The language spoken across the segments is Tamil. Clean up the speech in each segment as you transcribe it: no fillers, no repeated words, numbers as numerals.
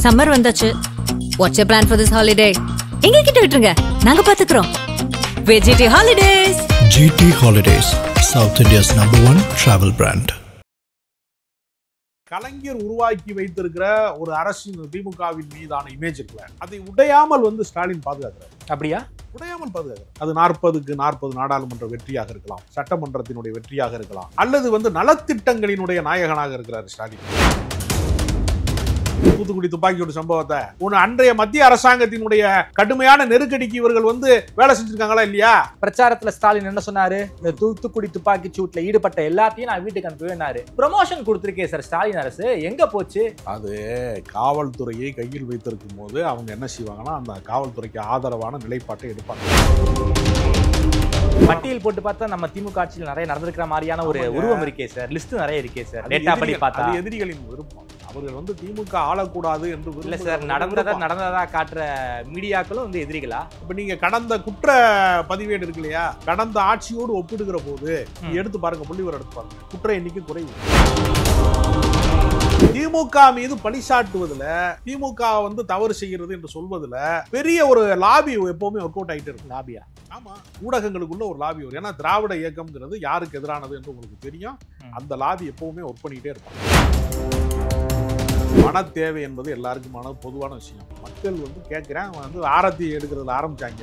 சம்மர் வந்தாச்சு. What's your plan for this holiday? எங்க கிட்ட விட்டுருங்க, நாங்க பாத்துக்கிறோம். GT Holidays. GT Holidays, South India's #1 travel brand. கலைஞர் உருவாக்கி வைத்திருக்கிற ஒரு அரசின் திமுகவின் மீதான இமேஜ் இருக்குல்ல, அதை உடையாமல் ஸ்டாலின் பாதுகாக்கிறார். அப்படியா? உடையாமல் பாதுகாக்கிறார். அது 40க்கு 40 நாடாளுமன்ற வெற்றியாக இருக்கலாம், சட்டமன்றத்தினுடைய வெற்றியாக இருக்கலாம், அல்லது நலத்திட்டங்களினுடைய நாயகனாக இருக்கிறார் ஸ்டாலின். தூத்துக்குடி துப்பாக்கியோட சம்பவத்தை அன்றைய மத்திய அரசாங்கத்தினுடைய கடுமையான நெருக்கடிக்கு இவர்கள் வேலை செஞ்சிருக்காங்களா இல்லையா? பிரச்சாரத்துல ஸ்டாலின் என்ன சொன்னாரு? இந்த தூத்துக்குடி துப்பாக்கி சூட்ல ஈடுபட்ட எல்லாத்தையும் நான் வீட்டுக்கு அனுப்புவேன்னாரு. ப்ரமோஷன் கொடுத்திருக்கே சார் ஸ்டாலின் அரசு, எங்க போச்சு? அது காவல்துறையை கையில் வைத்திருக்கும் போது அவங்க என்ன செய்வாங்கன்னா, அந்த காவல்துறைக்கு ஆதரவான நிலைப்பாட்டை எடுப்பாங்க. பட்டியல் போட்டு பார்த்தா நம்ம திமுக ஆட்சியில் நிறைய நடந்திருக்கிற மாதிரியான ஒரு உருவம் இருக்கே சார், லிஸ்ட் நிறைய இருக்கே சார். டேட்டா படி பார்த்தா எதிரிகளின் விருப்பம். அவர்கள் திமுக ஆளக்கூடாது என்று இல்ல சார், நடந்ததா காட்டுற மீடியாக்களும் எதிரிகளா? இப்ப நீங்க கடந்த குற்ற பதிவேடு இருக்கு இல்லையா, கடந்த ஆட்சியோடு ஒப்பிடுகிற போது எடுத்து பாருங்க, புள்ளிவரம் எடுத்து பாருங்க, குற்ற எண்ணிக்கை குறைவு. திமுக மீது பழி சாட்டுவதில், திமுக தவறு செய்கிறது என்று சொல்வதில் பெரிய ஒரு லாபி எப்பவுமே ஒர்க் அவுட் ஆகிட்டு இருக்கு. லாபியா? ஆமா, ஊடகங்களுக்குள்ள ஒரு லாபி வரும். ஏன்னா திராவிட இயக்கம்ங்கிறது யாருக்கு எதிரானது என்று உங்களுக்கு தெரியும். அந்த லாபி எப்பவுமே ஒர்க் பண்ணிட்டே இருப்பாங்க. பண தேவை என்பது எல்லாருக்குமான பொதுவான விஷயம். மக்கள் கேட்கிறேன் ஆரத்தி எடுக்கிறதுல ஆரம்பிச்சாங்க.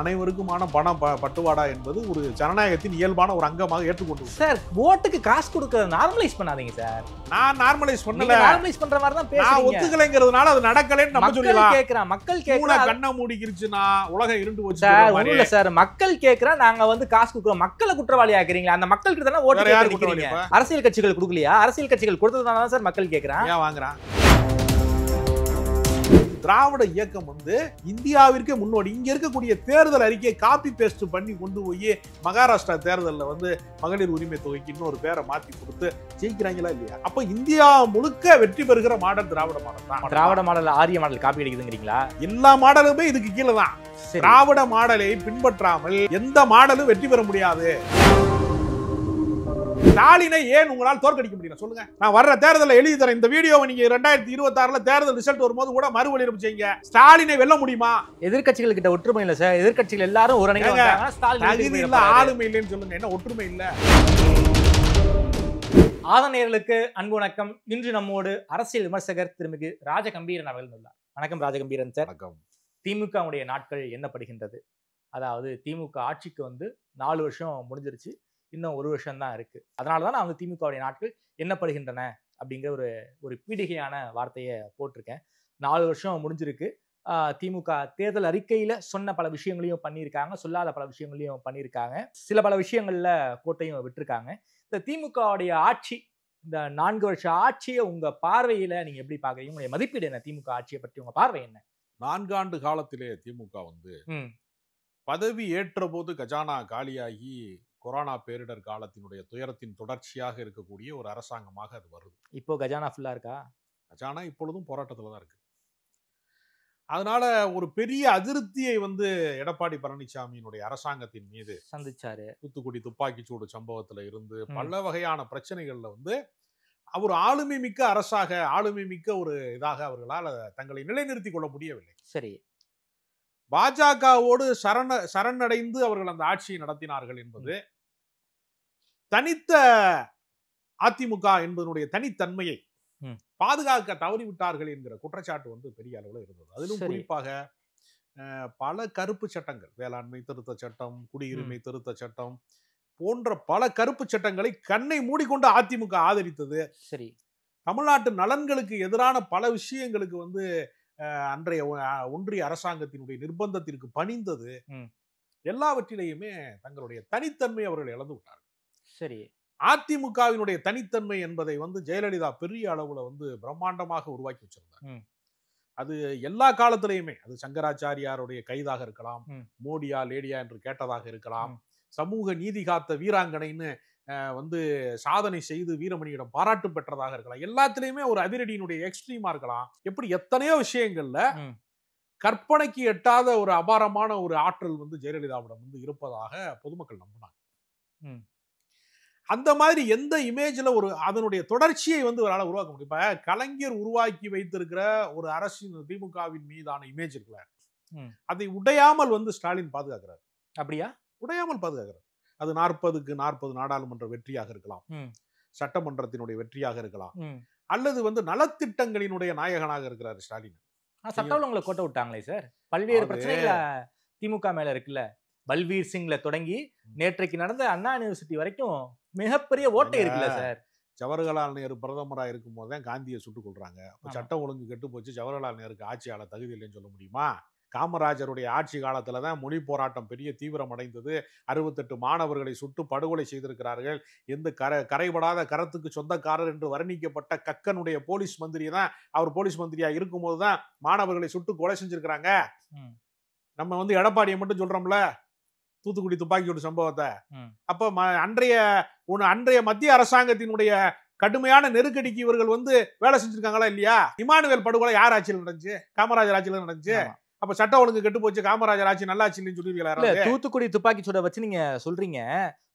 அனைவருக்குமான பணம் பட்டுவாடா என்பது ஒரு ஜனநாயகத்தின் இயல்பான ஒரு அங்கமாக ஏற்றுக்கொண்டு. சார், ஓட்டுக்கு காசு கொடுக்கறது நார்மலைஸ் பண்ணாதீங்க சார். நான் நார்மலைஸ் பண்ணல, நார்மலைஸ் பண்ற மாதிரி தான் பேசுறீங்க. நான் ஒத்துக்கலைங்கிறதுனால அது நடக்கலைன்னு நம்ம சொல்லலாம். மக்கள் கேக்குறாங்க, கண்ணை மூடிக்கிருச்சுனா உலகம் இருண்டு போச்சு சார். இல்ல சார், மக்கள் கேக்குறா, நாங்க காசு கொடுக்கிறோம். மக்களை குற்றவாளி ஆக்குறீங்களா? அந்த மக்கள் கிட்ட தான ஓட்டு கேக்குறீங்க. அரசியல் கட்சிகள் கொடுக்கலையா? அரசியல் கட்சிகள் கொடுத்ததால தான் சார் மக்கள் கேக்குறாங்க. ஏன் வாங்குறான்? திராவிட இயக்கம் இந்தியாவிற்கே முன்னோடி. இங்க இருக்கக்கூடிய தேர்தல் அறிக்கையை காப்பி பேஸ்ட் பண்ணி கொண்டு போய் மகாராஷ்டிரா தேர்தலில் மகளிர் உரிமை தொகைக்கு இன்னொரு பேரை மாத்தி கொடுத்து ஜெயிக்கிறாங்களா இல்லையா? அப்ப இந்தியா முழுக்க வெற்றி பெறுகிற மாடல் திராவிட மாடல் தான். திராவிட மாடல் ஆரிய மாடல் காப்பி அடிக்குதுங்கிறீங்களா? எல்லா மாடலுமே இதுக்கு கீழே தான். திராவிட மாடலை பின்பற்றாமல் எந்த மாடலும் வெற்றி பெற முடியாது. ஸ்டாலினை ஏன் உங்களால் தோற்கடிக்க முடியல சொல்லுங்க. நான் வர்ற தேர்தலில் எழுதி தரேன். இந்த வீடியோவை நீங்க 2026 தேர்தல் ரிசல்ட் வரும்போது கூட மறுவலியுறுப்பு செய்யுங்க. ஸ்டாலினை வெல்ல முடியுமா? எதிர்க்கட்சிகள் கிட்ட ஒற்றுமை இல்ல சார். எதிர்க்கட்சிகள் எல்லாரும் ஒரு அணியில வந்தாங்க. ஸ்டாலின் இல்ல, ஆளுமை இல்லைன்னு சொல்லுங்க. என்ன ஒற்றுமை இல்ல? ஆதநேயர்களுக்கு அன்பு வணக்கம். இன்று நம்மோடு அரசியல் விமர்சகர் திருமிகு ராஜகம்பீரன் அவர்கள் உள்ளார். வணக்கம் ராஜகம்பீரன் சார். வணக்கம். திமுக உடைய நாட்கள் என்னப்படுகின்றது? அதாவது திமுக ஆட்சிக்கு 4 வருஷம் முடிஞ்சிருச்சு. இன்னும் 1 வருஷம் தான் இருக்கு. அதனாலதான் நான் திமுகவுடைய நாட்கள் என்னப்படுகின்றன அப்படிங்கிற ஒரு பீடிகையான வார்த்தையை போட்டிருக்கேன். 4 வருஷம் முடிஞ்சிருக்கு. திமுக தேர்தல் அறிக்கையில சொன்ன பல விஷயங்களையும் பண்ணியிருக்காங்க, சொல்லாத பல விஷயங்களையும் பண்ணியிருக்காங்க, சில பல விஷயங்கள்ல கோட்டையும் விட்டுருக்காங்க. இந்த திமுகவுடைய ஆட்சி, இந்த 4 வருஷ ஆட்சியை உங்க பார்வையில நீங்க எப்படி பாக்குறீங்க? உங்களுடைய மதிப்பீடு என்ன? திமுக ஆட்சியை பற்றி உங்க பார்வை என்ன? 4 ஆண்டு காலத்திலே திமுக பதவி ஏற்ற போது கஜானா காலியாகி கொரோனா பேரிடர் காலத்தினுடைய துயரத்தின் தொடர்ச்சியாக இருக்கக்கூடிய ஒரு அரசாங்கமாக அது வருது. இப்போ கஜானா ஃபுல்லா இருக்கா? கஜானா இப்பொழுதும் போராட்டத்துல தான் இருக்கு. அதனால ஒரு பெரிய அதிருப்தியை எடப்பாடி பழனிசாமியினுடைய அரசாங்கத்தின் மீது சந்திச்சாரு. தூத்துக்குடி துப்பாக்கி சூடு சம்பவத்துல இருந்து பல வகையான பிரச்சனைகள்ல அவர் ஆளுமை மிக்க அரசாக, ஆளுமை மிக்க ஒரு இதாக அவர்களால் தங்களை நிலைநிறுத்திக் கொள்ள முடியவில்லை. சரி, பாஜகவோடு சரணடைந்து அவர்கள் அந்த ஆட்சியை நடத்தினார்கள் என்பது தனித்த அதிமுக என்பதனுடைய தனித்தன்மையை பாதுகாக்க தவறிவிட்டார்கள் என்கிற குற்றச்சாட்டு பெரிய அளவில் இருந்தது. அதிலும் குறிப்பாக பல கருப்பு சட்டங்கள், வேளாண்மை திருத்த சட்டம், குடியுரிமை திருத்த சட்டம் போன்ற பல கருப்பு சட்டங்களை கண்ணை மூடிக்கொண்டு அதிமுக ஆதரித்தது. சரி, தமிழ்நாட்டு நலன்களுக்கு எதிரான பல விஷயங்களுக்கு அன்றைய ஒன்றிய அரசாங்கத்தினுடைய நிர்பந்தத்திற்கு பணிந்தது. எல்லாவற்றிலேயுமே தங்களுடைய தனித்தன்மை அவர்கள் இழந்து விட்டார்கள். சரி, அதிமுகவினுடைய தனித்தன்மை என்பதை ஜெயலலிதா பெரிய அளவுல பிரம்மாண்டமாக உருவாக்கி வச்சிருந்தார். அது எல்லா காலத்திலையுமே, அது சங்கராச்சாரியாருடைய கைதாக இருக்கலாம், மோடியா லேடியா என்று கேட்டதாக இருக்கலாம், சமூக நீதி காத்த வீராங்கனைன்னு சாதனை செய்து வீரமணியிடம் பாராட்டு பெற்றதாக இருக்கலாம், எல்லாத்திலையுமே ஒரு அதிரடியினுடைய எக்ஸ்ட்ரீமா இருக்கலாம். எப்படி எத்தனையோ விஷயங்கள்ல கற்பனைக்கு எட்டாத ஒரு அபாரமான ஒரு ஆற்றல் ஜெயலலிதாவிடம் இருப்பதாக பொதுமக்கள் நம்பினாங்க. அந்த மாதிரி எந்த இமேஜ்ல ஒரு அதனுடைய தொடர்ச்சியை வந்து ஒரு உருவாக்க முடியும். இப்ப கலைஞர் உருவாக்கி வைத்திருக்கிற ஒரு அரசின் திமுகவின் மீதான இமேஜ் இருக்குல்ல, அதை உடையாமல் வந்து ஸ்டாலின் பாதுகாக்கிறார். அப்படியா? உடையாமல் பாதுகாக்கிறார். அது 40க்கு 40 நாடாளுமன்ற வெற்றியாக இருக்கலாம், சட்டமன்றத்தினுடைய வெற்றியாக இருக்கலாம், அல்லது வந்து நலத்திட்டங்களினுடைய நாயகனாக இருக்கிறார் ஸ்டாலின். சட்ட ஒழுங்குல கோட்டை விட்டாங்களே சார், பல்வேறு பிரச்சனைகள திமுக மேல இருக்குல்ல. பல்வீர் சிங்ல தொடங்கி நேற்றைக்கு நடந்த அண்ணா யூனிவர்சிட்டி வரைக்கும் மிகப்பெரிய ஓட்டை இருக்குல்ல சார். ஜவஹர்லால் நேரு பிரதமராக இருக்கும் போது தான் காந்தியை சுட்டுக் கொள்றாங்க. அப்ப சட்டம் ஒழுங்கு கெட்டு போச்சு, ஜவஹர்லால் நேருக்கு ஆட்சியாளர் தகுதி இல்லைன்னு சொல்ல முடியுமா? காமராஜருடைய ஆட்சி காலத்துல தான் மொழி போராட்டம் பெரிய தீவிரம் அடைந்தது. 68 மாணவர்களை சுட்டு படுகொலை செய்திருக்கிறார்கள். எந்த கரைபடாத கரத்துக்கு சொந்தக்காரர் என்று வர்ணிக்கப்பட்ட கக்கனுடைய போலீஸ் மந்திரி தான், அவர் போலீஸ் மந்திரியா இருக்கும் போதுதான் மாணவர்களை சுட்டு கொலை செஞ்சிருக்கிறாங்க. நம்ம வந்து எடப்பாடியை மட்டும் சொல்றோம்ல, தூத்துக்குடி துப்பாக்கியோட சம்பவத்தை. அப்ப அன்றைய மத்திய அரசாங்கத்தினுடைய கடுமையான நெருக்கடிக்கு இவர்கள் வந்து வேலை செஞ்சிருக்காங்களா இல்லையா? இமானுவேல் படுகொலை யார் ஆட்சியில் நடந்துச்சு? காமராஜர் ஆட்சியில் நடந்துச்சு. அப்ப சட்ட ஒழுங்கு கெட்டு போச்சு, காமராஜர் ஆட்சி நல்லா ஆட்சின்னு சொல்லுவீங்களா? தூத்துக்குடி துப்பாக்கி சூட வச்சு நீங்க சொல்றீங்க.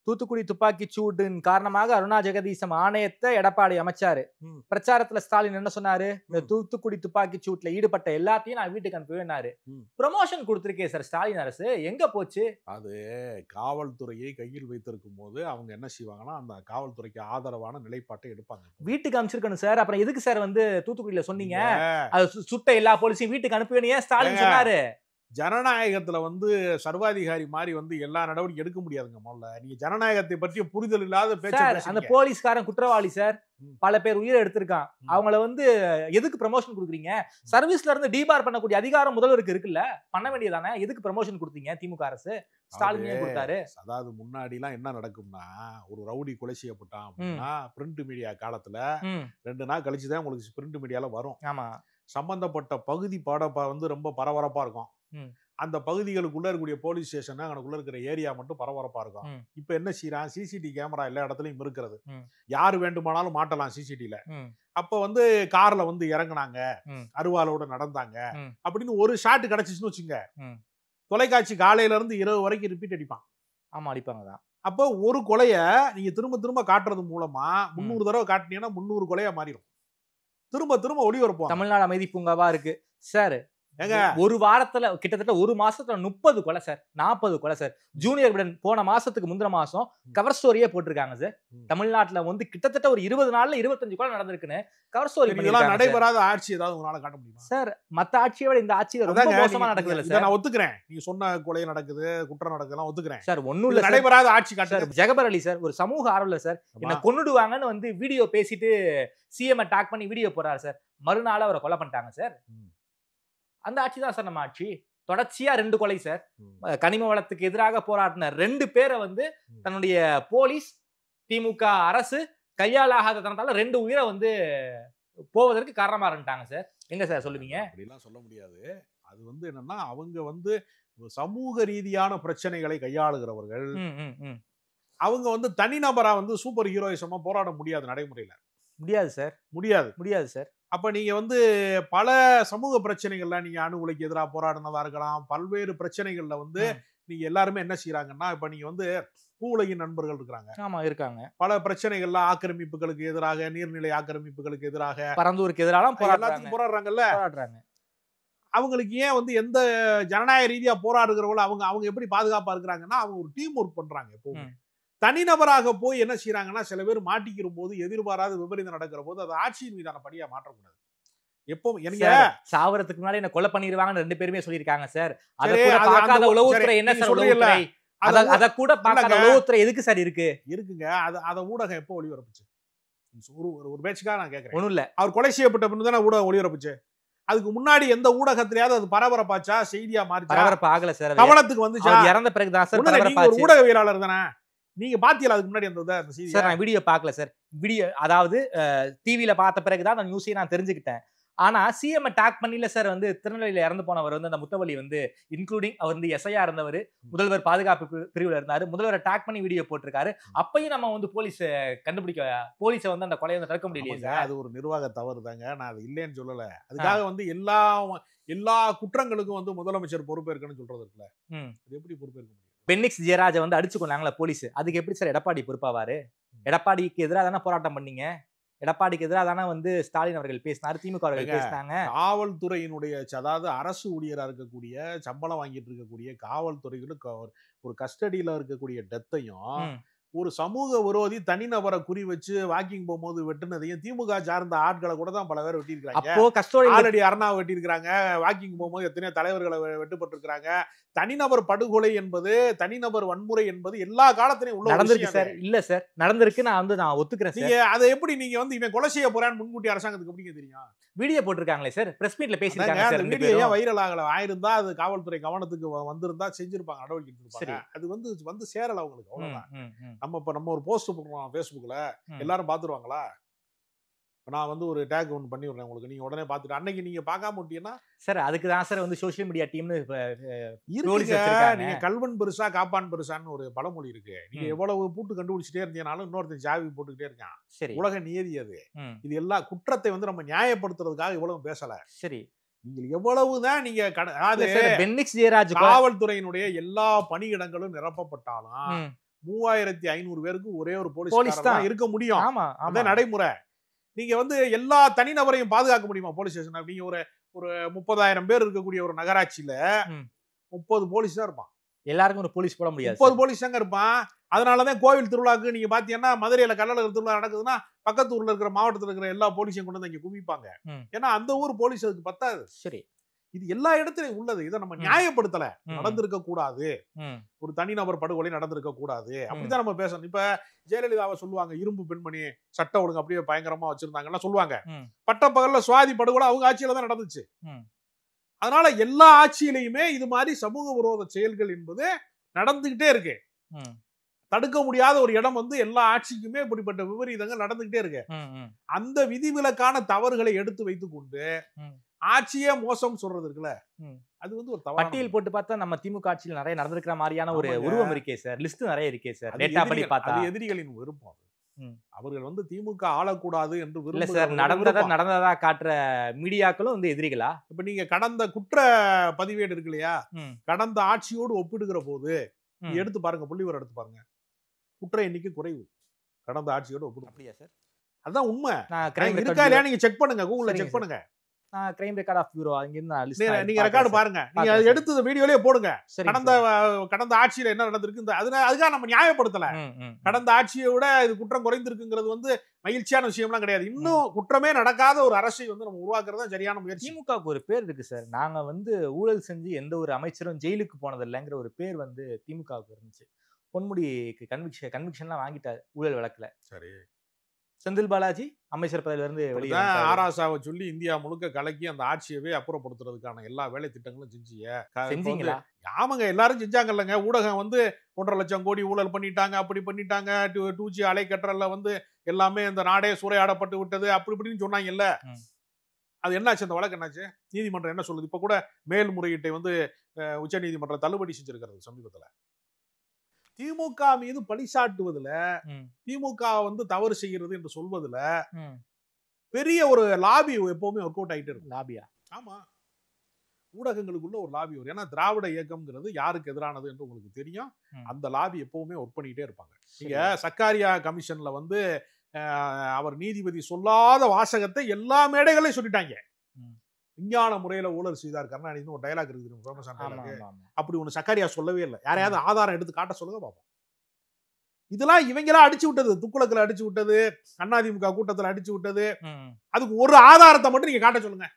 தூத்துக்குடி துப்பாக்கி சூடின் காரணமாக அருணா ஜெகதீசம் ஆணையத்தை எடப்பாடி அமைச்சாரு. பிரச்சாரத்துல ஸ்டாலின் என்ன சொன்னாரு? இந்த தூத்துக்குடி துப்பாக்கி சூட்ல ஈடுபட்ட எல்லாத்தையும் நான் வீட்டுக்கு அனுப்புவேன்னாரு. ப்ரமோஷன் கொடுத்திருக்கே சார் ஸ்டாலின் அரசு, எங்க போச்சு? அது காவல்துறையை கையில் வைத்திருக்கும் போது அவங்க என்ன செய்வாங்கன்னா, அந்த காவல்துறைக்கு ஆதரவான நிலைப்பாட்டை எடுப்பாங்க. வீட்டுக்கு அனுப்பிச்சிருக்கணும் சார். அப்புறம் எதுக்கு சார் வந்து தூத்துக்குடியில சொன்னீங்க அது சுட்ட எல்லா போலீஸையும் வீட்டுக்கு அனுப்புவேன்னு ஸ்டாலின் சொன்னாரு? ஜனநாயகத்துல வந்து சர்வாதிகாரி மாதிரி வந்து எல்லா நடவடிக்கை எடுக்க முடியாதுங்க. முதல்ல நீங்க ஜனநாயகத்தை பற்றிய புரிதல் இல்லாத பேச்சு. அந்த போலீஸ்காரன் குற்றவாளி சார், பல பேர் உயிரை எடுத்திருக்கான். அவங்கள வந்து எதுக்கு ப்ரமோஷன் கொடுக்குறீங்க? சர்வீஸ்ல இருந்து டிபார் பண்ணக்கூடிய அதிகாரம் முதல்வருக்கு இருக்குல்ல, பண்ண வேண்டியதானே. எதுக்கு ப்ரமோஷன் கொடுத்தீங்க திமுக அரசு? ஸ்டாலின் கொடுத்தாரு. அதாவது முன்னாடி எல்லாம் என்ன நடக்கும்னா, ஒரு ரவுடி கொலை செய்யப்பட்டான் அப்படின்னா பிரிண்ட் மீடியா காலத்துல 2 நாள் கழிச்சுதான் உங்களுக்கு பிரிண்ட் மீடியால வரும். ஆமா, சம்பந்தப்பட்ட பகுதி வந்து ரொம்ப பரபரப்பா இருக்கும். அந்த பகுதிகளுக்குள்ள இருக்கக்கூடிய போலீஸ் ஸ்டேஷன் அங்கக்குள்ள இருக்கிற ஏரியா மட்டும் பரபரப்பா இருக்கும். இப்ப என்ன செய்யறான்? சிசிடிவி கேமரா எல்லா இடத்துலயும் இருக்கிறது. யாரு வேண்டுமானாலும் மாட்டலாம் சிசிடிவில. அப்ப வந்து கார்ல வந்து இறங்குனாங்க, அருவாளோட நடந்தாங்க அப்படின்னு ஒரு ஷாட் கிடைச்சிச்சுன்னு வச்சுங்க, தொலைக்காட்சி காலையில இருந்து இரவு வரைக்கும் ரிப்பீட் அடிப்பான். ஆமா, அடிப்பாங்கதான். அப்ப ஒரு கொலைய நீங்க திரும்ப திரும்ப காட்டுறது மூலமா 300 தடவை காட்டினீங்கன்னா 300 கொலையா மாறிடும். திரும்ப திரும்ப ஒளிபரப்போம். தமிழ்நாடு அமைதி பூங்காவா இருக்கு சார். ஒரு வாரத்துல கிட்டத்தட்ட ஒரு மாசத்துல 30 கொலை சார், 40 கொலை சார். ஜூனியர் விடன் போன மாசத்துக்கு முந்தின மாசம் கவர் ஸ்டோரியே போட்டிருக்காங்க சார். தமிழ்நாட்டுல வந்து கிட்டத்தட்ட ஒரு 20 நாள்ல 25 கொலை நடந்திருக்குன்னு கவர் ஸ்டோரி. நடைபெறாத ஆட்சி ஏதாவது உங்களால காட்ட முடியுமா சார்? மத்த ஆட்சியை விட இந்த ஆட்சி ரொம்ப மோசமா நடக்குது சார். நான் ஒத்துக்கிறேன், நீங்க சொன்ன கொலை நடக்குது, குற்றம் நடக்குதுலாம் ஒத்துக்கிறேன் சார். ஒண்ணும் இல்ல, நடைபெறாத ஆட்சி காட்டுறாரு. ஜெகபர் அலி சார் ஒரு சமூக ஆர்வலர் சார், என்ன கொன்னுடுவாங்கன்னு வந்து வீடியோ பேசிட்டு சிஎம் டாக் பண்ணி வீடியோ போறாரு சார். மறுநாள் அவரை கொலை பண்ணிட்டாங்க சார். அந்த ஆட்சி தான் சார் நம்ம ஆட்சி. தொடர்ச்சியா 2 கொலை சார். கனிம வளத்துக்கு எதிராக போராடின 2 பேரை வந்து தன்னுடைய போலீஸ் திமுக அரசு கையாளாகாத தனத்தால 2 உயிரை வந்து போவதற்கு காரணமா இருந்துட்டாங்க சார். எங்க சார் சொல்லுவீங்க? அப்படிலாம் சொல்ல முடியாது. அது வந்து என்னன்னா, அவங்க வந்து சமூக ரீதியான பிரச்சனைகளை கையாளுகிறவர்கள். அவங்க வந்து தனிநபரா வந்து சூப்பர் ஹீரோயிசமா போராட முடியாது நடைமுறையில. முடியாது சார், முடியாது சார். அப்ப நீங்க வந்து பல சமூக பிரச்சனைகள்ல நீங்க அணு உலைக்கு எதிராக போராடினதா இருக்கலாம். பல்வேறு பிரச்சனைகள்ல வந்து நீங்க எல்லாருமே என்ன செய்யறாங்கன்னா, இப்ப நீங்க வந்து பூவுலகின் நண்பர்கள் இருக்காங்க. ஆமா, இருக்காங்க. பல பிரச்சனைகள்ல ஆக்கிரமிப்புகளுக்கு எதிராக, நீர்நிலை ஆக்கிரமிப்புகளுக்கு எதிராக, பரந்தூருக்கு எதிராக போராடுறாங்கல்ல. அவங்களுக்கு ஏன் வந்து எந்த ஜனநாயக ரீதியா போராடுகிறவங்கள அவங்க எப்படி பாதுகாப்பா இருக்கிறாங்கன்னா, அவங்க ஒரு டீம் ஒர்க் பண்றாங்க. எப்பவுமே தனிநபராக போய் என்ன செய்யறாங்கன்னா, சில பேர் மாட்டிக்கிற போது, எதிர்பாராத விபரீதம் நடக்கிற போது அது ஆட்சியின் மீதான படியா மாற்றக்கூடாது. எப்பவும் எனக்கு சாவறதுக்கு முன்னாடி என்ன கொலை பண்ணிடுவாங்கன்னு 2 பேருமே சொல்லியிருக்காங்க சார். அத கூட பார்க்காத உளவுத்துறை என்ன சார் உளவுத்துறை? அத கூட பார்க்காத உளவுத்துறை எதுக்கு சார் இருக்குங்க? அத ஊடகம் எப்போ ஒளிபரப்புச்சு? ஒரு பேச்சுக்காக நான் கேட்கிறேன். ஒண்ணும் இல்ல, அவர் கொலை செய்யப்பட்ட பின் தானே ஊடகம் ஒளிபரப்புச்சு. அதுக்கு முன்னாடி எந்த ஊடகத்திலேயாவது அது பரபரப்பாச்சா, செய்தியா மாறி? பரபரப்பு ஆகல சார். கவனத்துக்கு வந்துச்சா? இறந்த பிறகுதான் சார் பரபரப்பாச்சு. ஊடகவியலாளர் தானே நீங்க பாத்தீங்களா? அதுக்கு முன்னாடி அந்த செய்தி சார் நான் வீடியோ பார்க்கல சார். வீடியோ அதாவது டிவில பார்த்த பிறகுதான் அந்த நியூஸையே நான் தெரிஞ்சுக்கிட்டேன். ஆனா சிஎம் டாக் பண்ணில சார் வந்து திருநெல்வேலியில இறந்து போனவர் வந்து அந்த முத்தவலி வந்து இன்க்ளூடிங் அவர் வந்து எஸ்ஐயா இருந்தவர், முதல்வர் பாதுகாப்பு பிரிவுல இருந்தாரு, முதல்வரை டாக் பண்ணி வீடியோ போட்டிருக்காரு. அப்பயும் நம்ம வந்து போலீஸ் போலீஸை வந்து அந்த கொலையை வந்து தடுக்க முடியலையே சார். அது ஒரு நிர்வாக தவறு தாங்க, நான் அது இல்லைன்னு சொல்லல. அதுக்காக வந்து எல்லா குற்றங்களுக்கும் வந்து முதலமைச்சர் பொறுப்பேற்கணும்னு சொல்றது இருக்குல்ல, அது எப்படி பொறுப்பேற்க முடியும்? பென்னிக்ஸ் ஜெயராஜை வந்து அடிச்சு கொண்டாங்களா போலீஸ், அதுக்கு எப்படி சார் எடப்பாடி பொறுப்பாவாரு? எடப்பாடிக்கு எதிராக தானே போராட்டம் பண்ணீங்க, எடப்பாடிக்கு எதிராக தானே வந்து ஸ்டாலின் அவர்கள் பேசினார், திமுக அவர்கள் பேசினாங்க. காவல்துறையினுடைய அதாவது அரசு ஊழியராக இருக்கக்கூடிய சம்பளம் வாங்கிட்டு இருக்கக்கூடிய காவல்துறைகளுக்கு ஒரு கஸ்டடியில இருக்கக்கூடிய டெத்தையும் ஒரு சமூக விரோதி தனிநபரை குறி வச்சு வாக்கிங் போகும்போது வெட்டுனதையும் திமுக சார்ந்த ஆட்களை கூட தான் பல பேர் வெட்டியிருக்காங்க. ஆல்ரெடி அருணாவை வெட்டியிருக்காங்க, வாக்கிங் போகும்போது எத்தனையோ தலைவர்களை வெட்டுப்பட்டிருக்கிறாங்க. தனிநபர் படுகொலை என்பது, தனிநபர் வன்முறை என்பது எல்லா காலத்திலையும் உள்ள நடந்திருக்கு சார். இல்ல சார் நடந்திருக்கு, நான் ஒத்துக்கிறேன். நீங்க அதை எப்படி நீங்க வந்து இவன் கொலை செய்ய போறான்னு முன்கூட்டி அரசாங்கத்துக்கு எப்படிங்க தெரியும்? வீடியோ போட்டிருக்காங்களே சார், பிரஸ் மீட்ல பேசிருக்காங்க சார். வீடியோ ஏன் வைரல் ஆகல? ஆயிருந்தா அது காவல்துறை கவனத்துக்கு வந்திருந்தா செஞ்சிருப்பாங்க, நடவடிக்கை எடுத்திருப்பாங்க. அது வந்து சேரல அவங்களுக்கு, அவ்வளவுதான். நம்ம ஒரு போஸ்ட் போடுறோம் Facebookல, எல்லாரும் பாத்துருவாங்களா? நான் வந்து ஒரு டேக் ஒன்று பண்ணி விடுறேன் உங்களுக்கு, நீங்க உடனே பாத்துட்டு அன்னைக்கு நீங்க பார்க்காம விட்டீங்கன்னா சார் அதுக்கு தான் சார் வந்து சோசியல் மீடியா டீம்னு நீங்க கல்வன் பெருசா காப்பான் பெருசான்னு ஒரு பழமொழி இருக்கு. நீங்க எவ்வளவு பூட்டு கண்டுபிடிச்சிட்டே இருந்தீங்கனாலும் இன்னொருத்தன் ஜாவி போட்டுக்கிட்டே இருக்கான். சரி, உலக நியதி அது. இது எல்லா குற்றத்தை வந்து நம்ம நியாயப்படுத்துறதுக்காக இவ்வளவு பேசல. சரி, நீங்கள் எவ்வளவுதான் நீங்க பென்னிக்ஸ் ஜெயராஜ் காவல்துறையினுடைய எல்லா பணியிடங்களும் நிரப்பப்பட்டாலும் 3500 பேருக்கு ஒரே ஒரு போலீஸ் தான் இருக்க முடியும். அதான் நடைமுறை. நீங்க வந்து எல்லா தனிநபரையும் பாதுகாக்க முடியுமா போலீஸ் ஸ்டேஷன்? நீங்க ஒரு 30,000 பேர் இருக்கக்கூடிய ஒரு நகராட்சியில 30 போலீஸ் தான் இருப்பான். எல்லாருக்கும் ஒரு போலீஸ் போட முடியாது, 30 போலீஸ் தாங்க இருப்பான். அதனாலதான் கோவில் திருவிழாக்கு நீங்க பாத்தீங்கன்னா மதுரையில கள்ளழகர் திருவிழா நடக்குதுன்னா பக்கத்து ஊர்ல இருக்கிற மாவட்டத்தில் இருக்கிற எல்லா போலீஸையும் கொண்டு வந்து இங்க குவிப்பாங்க. ஏன்னா அந்த ஊர் போலீஸ் அதுக்கு பத்தாது. சரி, இது எல்லா இடத்துலயும் உள்ளது. இதை நம்ம நியாயப்படுத்தல. நடந்திருக்க கூடாது, ஒரு தனிநபர் படுகொலை நடந்திருக்க கூடாது, அப்படிதான் நம்ம பேசணும். இப்ப ஜெயலலிதாவை சொல்லுவாங்க இரும்பு பெண்மணி, சட்ட ஒழுங்கு அப்படியே பயங்கரமா வச்சிருந்தாங்கன்னா சொல்லுவாங்க. பட்டப்பகல்ல சுவாதி படுகொலை அவங்க ஆட்சியில தான் நடந்துச்சு. அதனால எல்லா ஆட்சியிலையுமே இது மாதிரி சமூக விரோத செயல்கள் என்பது நடந்துகிட்டே இருக்கு. தடுக்க முடியாத ஒரு இடம் வந்து எல்லா ஆட்சிக்குமே இப்படிப்பட்ட விபரீதங்கள் நடந்துகிட்டே இருக்கு. அந்த விதிவிலக்கான தவறுகளை எடுத்து வைத்துக் கொண்டு ஆட்சியே மோசம் சொல்றது இருக்குல்ல, அது வந்து ஒரு பட்டியல் போட்டு பார்த்தா நம்ம திமுக ஆட்சியில் நிறைய நடந்திருக்கிற மாதிரியான ஒரு உருவம் இருக்கே சார், லிஸ்ட் நிறைய இருக்கே சார். டேட்டா படி பார்த்தா எதிரிகளின் விருப்பம். அவர்கள் வந்து திமுக ஆளக்கூடாது என்று விரும்பல சார். நடந்ததா காட்டுற மீடியாக்களும் வந்து எதிரிகளா? இப்ப நீங்க கடந்த குற்ற பதிவேடு இருக்கு இல்லையா, கடந்த ஆட்சியோடு ஒப்பிடுகிற போது எடுத்து பாருங்க, புள்ளிவரம் எடுத்து பாருங்க, குற்ற எண்ணிக்கை குறைவு கடந்த ஆட்சியோடு ஒப்பிடு. அப்படியா சார்? அதுதான் உண்மை. இருக்கா இல்லையா நீங்க செக் பண்ணுங்க, கூகுள்ல செக் பண்ணுங்க. கிரைம் ரெக்கார்ட் ஆஃப் பியூரோ அங்க இருந்து நீங்க ரெக்கார்டு பாருங்க, நீங்க அதை எடுத்து வீடியோலயே போடுங்க. கடந்த ஆட்சியில என்ன நடந்திருக்கு, அதுக்காக நம்ம நியாயப்படுத்தல. கடந்த ஆட்சியை விட இது குற்றம் குறைந்திருக்குங்கிறது வந்து மகிழ்ச்சியான விஷயம்லாம் கிடையாது. இன்னும் குற்றமே நடக்காத ஒரு அரசை வந்து நம்ம உருவாக்குறது சரியான முயற்சி. திமுகவுக்கு ஒரு பேர் இருக்கு சார், நாங்க வந்து ஊழல் செஞ்சு எந்த ஒரு அமைச்சரும் ஜெயிலுக்கு போனது இல்லைங்கிற ஒரு பேர் வந்து திமுகவுக்கு இருந்துச்சு. பொன்முடிக்கு கன்விக்ஷன்லாம் வாங்கிட்டாரு ஊழல் வழக்குல. சரி, செந்தில் பாலாஜி அமைச்சர் பதவியில இருந்து வெளியே ஆராசாவை சொல்லி இந்தியா முழுக்க கலக்கி அந்த ஆட்சியவே அப்புறப்படுத்துறதுக்கான எல்லா வேலை திட்டங்களும் செஞ்சீங்களா? ஆமாங்க, எல்லாரும் செஞ்சாங்கல்லங்க. ஊடகம் வந்து 1.5 லட்சம் கோடி ஊழல் பண்ணிட்டாங்க, அப்படி பண்ணிட்டாங்க, 2G அலைக்கற்றல்ல வந்து எல்லாமே இந்த நாடே சூறையாடப்பட்டு விட்டது, அப்படி இப்படின்னு சொன்னாங்கல்ல. அது என்னாச்சு? அந்த வழக்கு என்னாச்சு? நீதிமன்றம் என்ன சொல்லுது? இப்ப கூட மேல்முறையீட்டை வந்து உச்ச நீதிமன்றம் தள்ளுபடி செஞ்சிருக்கிறது சமீபத்துல. திமுக மீது பழிசாட்டுவதுல, திமுக வந்து தவறு செய்கிறது என்று சொல்வதுல பெரிய ஒரு லாபி எப்பவுமே ஒர்க் அவுட் ஆகிட்டு இருக்கு. லாபியா? ஆமா, ஊடகங்களுக்குள்ள ஒரு லாபி வரும். ஏன்னா திராவிட இயக்கம்ங்கிறது யாருக்கு எதிரானது என்று உங்களுக்கு தெரியும். அந்த லாபி எப்பவுமே ஒர்க் பண்ணிக்கிட்டே இருப்பாங்க. நீங்க சக்காரியா கமிஷன்ல வந்து அவர் நீதிபதி சொல்லாத வாசகத்தை எல்லா மேடைகளையும் சொல்லிட்டாங்க. விஞ்ஞான முறையில ஊழல் செய்தார் கருணாநிதி ஒரு டயலாக் இருக்கு, ஃபேமஸான டயலாக். அப்படி ஒண்ணு சக்காரியா சொல்லவே இல்லை. யாரையாவது ஆதாரம் எடுத்து காட்ட சொல்லுங்க பாப்போம். இதெல்லாம் இவங்களா அடிச்சு விட்டது, துக்குளத்துல அடிச்சு விட்டது, அதிமுக கூட்டத்துல அடிச்சு விட்டது. அதுக்கு ஒரு ஆதாரத்தை மட்டும் நீங்க காட்ட சொல்லுங்க.